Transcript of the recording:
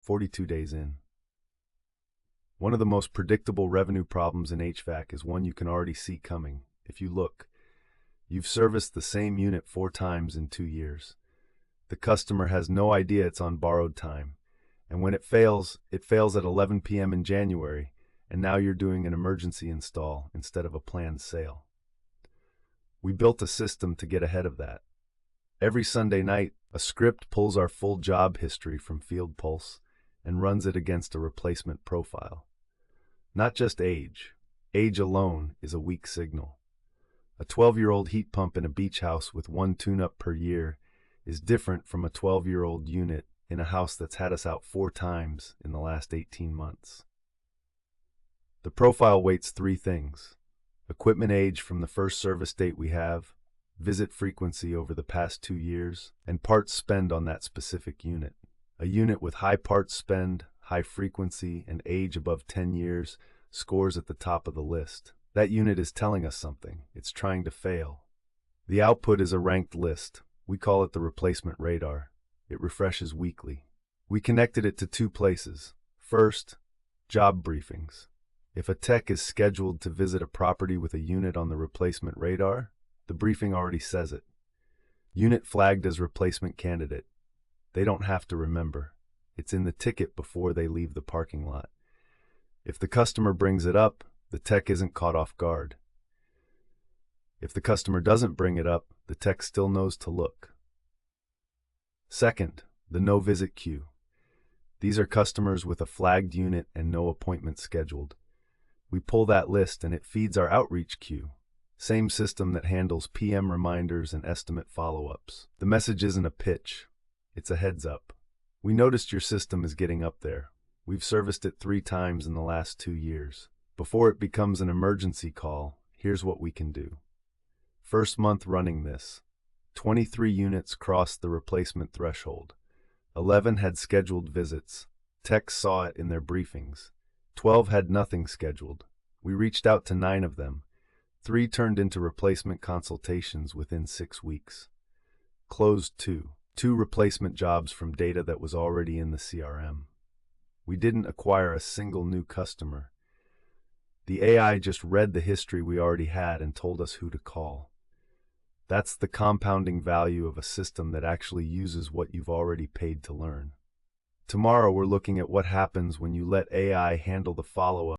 42 days in. One of the most predictable revenue problems in HVAC is one you can already see coming. If you look, you've serviced the same unit 4 times in 2 years. The customer has no idea it's on borrowed time, and when it fails at 11 p.m. in January, and now you're doing an emergency install instead of a planned sale. We built a system to get ahead of that. Every Sunday night, a script pulls our full job history from Field Pulse and runs it against a replacement profile. Not just age. Age alone is a weak signal. A 12-year-old heat pump in a beach house with 1 tune-up per year is different from a 12-year-old unit in a house that's had us out 4 times in the last 18 months. The profile weights 3 things: equipment age from the first service date we have, visit frequency over the past 2 years, and parts spend on that specific unit. A unit with high parts spend, high frequency, and age above 10 years scores at the top of the list. That unit is telling us something. It's trying to fail. The output is a ranked list. We call it the replacement radar. It refreshes weekly. We connected it to 2 places. First, job briefings. If a tech is scheduled to visit a property with a unit on the replacement radar, the briefing already says it. Unit flagged as replacement candidate. They don't have to remember. It's in the ticket before they leave the parking lot. If the customer brings it up, the tech isn't caught off guard. If the customer doesn't bring it up, the tech still knows to look. Second, the no visit queue. These are customers with a flagged unit and no appointment scheduled. We pull that list and it feeds our outreach queue. Same system that handles PM reminders and estimate follow-ups. The message isn't a pitch, it's a heads up. We noticed your system is getting up there. We've serviced it 3 times in the last 2 years. Before it becomes an emergency call, here's what we can do. First month running this, 23 units crossed the replacement threshold. 11 had scheduled visits. Techs saw it in their briefings. 12 had nothing scheduled. We reached out to 9 of them. 3 turned into replacement consultations within 6 weeks. Closed 2 replacement jobs from data that was already in the CRM. We didn't acquire a single new customer. The AI just read the history we already had and told us who to call. That's the compounding value of a system that actually uses what you've already paid to learn. Tomorrow we're looking at what happens when you let AI handle the follow-up